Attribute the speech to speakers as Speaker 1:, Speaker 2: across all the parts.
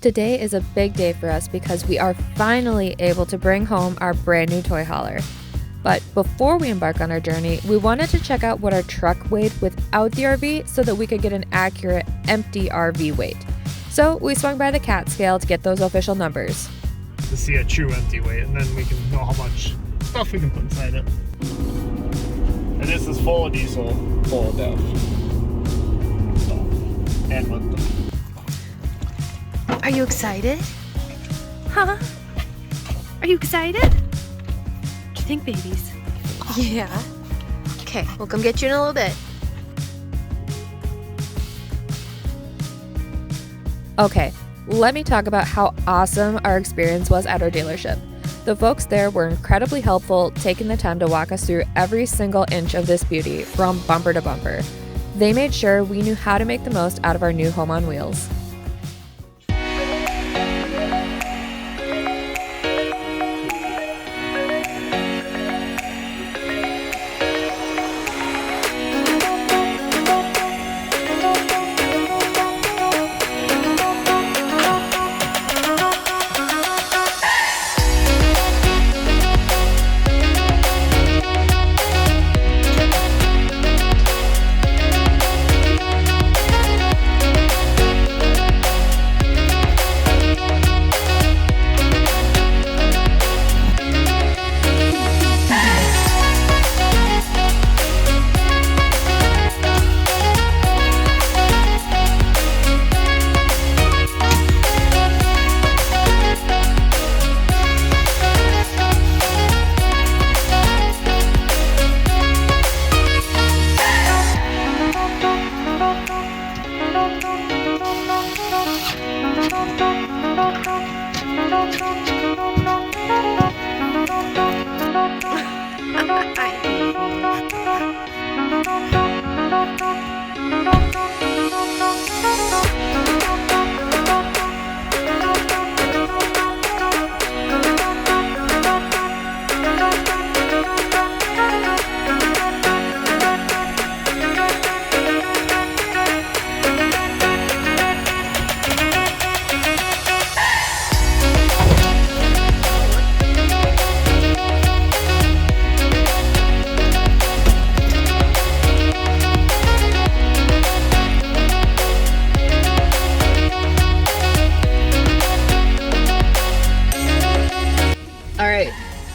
Speaker 1: Today is a big day for us because we are finally able to bring home our brand new toy hauler. But before we embark on our journey, we wanted to check out what our truck weighed without the RV so that we could get an accurate empty RV weight. So we swung by the cat scale to get those official numbers.
Speaker 2: To see a true empty weight, and then we can know how much stuff we can put inside it. And this is full of diesel, full of DEF. So, and with them.
Speaker 3: Are you excited? Huh? Are you excited? What do you think, babies? Yeah. Okay, we'll come get you in a little bit.
Speaker 1: Okay, let me talk about how awesome our experience was at our dealership. The folks there were incredibly helpful, taking the time to walk us through every single inch of this beauty from bumper to bumper. They made sure we knew how to make the most out of our new home on wheels.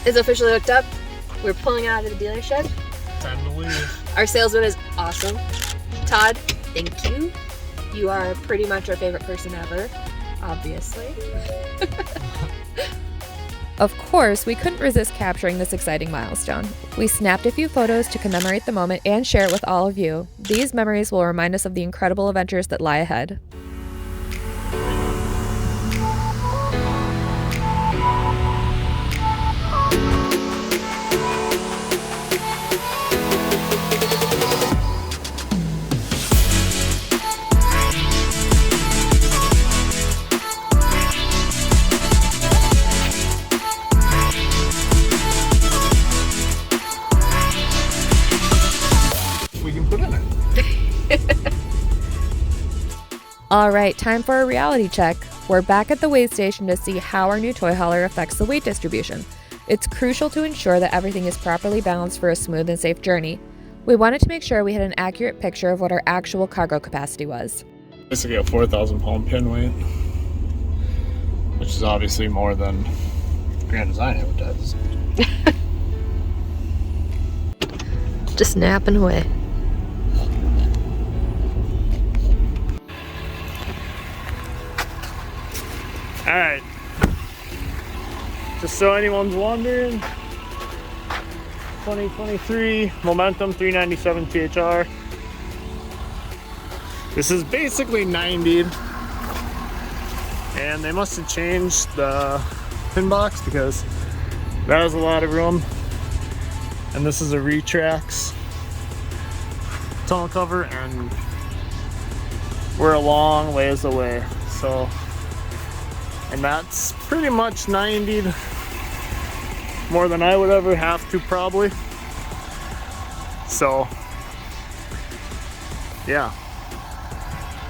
Speaker 3: Is officially hooked up. We're pulling out of the dealership.
Speaker 2: Time to leave.
Speaker 3: Our salesman is awesome. Todd, thank you. You are pretty much our favorite person ever, obviously.
Speaker 1: Of course, we couldn't resist capturing this exciting milestone. We snapped a few photos to commemorate the moment and share it with all of you. These memories will remind us of the incredible adventures that lie ahead. All right, time for a reality check. We're back at the weigh station to see how our new toy hauler affects the weight distribution. It's crucial to ensure that everything is properly balanced for a smooth and safe journey. We wanted to make sure we had an accurate picture of what our actual cargo capacity was.
Speaker 2: Basically a 4,000 pound pin weight, which is obviously more than Grand Design advertises.
Speaker 3: Just napping away.
Speaker 2: Alright, just so anyone's wondering, 2023 Momentum 397TH-R. This is basically 90'd, and they must have changed the pin box because that has a lot of room, and this is a Retrax tonneau cover, and we're a long ways away, so. And that's pretty much 90'd more than I would ever have to, probably. So, yeah.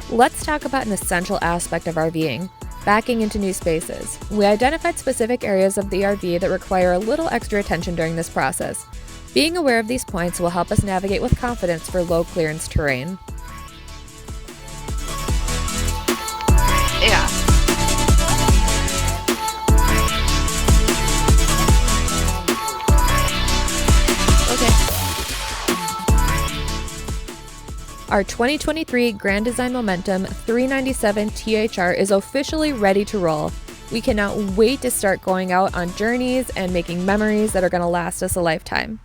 Speaker 1: Let's talk about an essential aspect of RVing, backing into new spaces. We identified specific areas of the RV that require a little extra attention during this process. Being aware of these points will help us navigate with confidence for low clearance terrain.
Speaker 3: Yeah.
Speaker 1: Our 2023 Grand Design Momentum 397TH-R is officially ready to roll. We cannot wait to start going out on journeys and making memories that are going to last us a lifetime.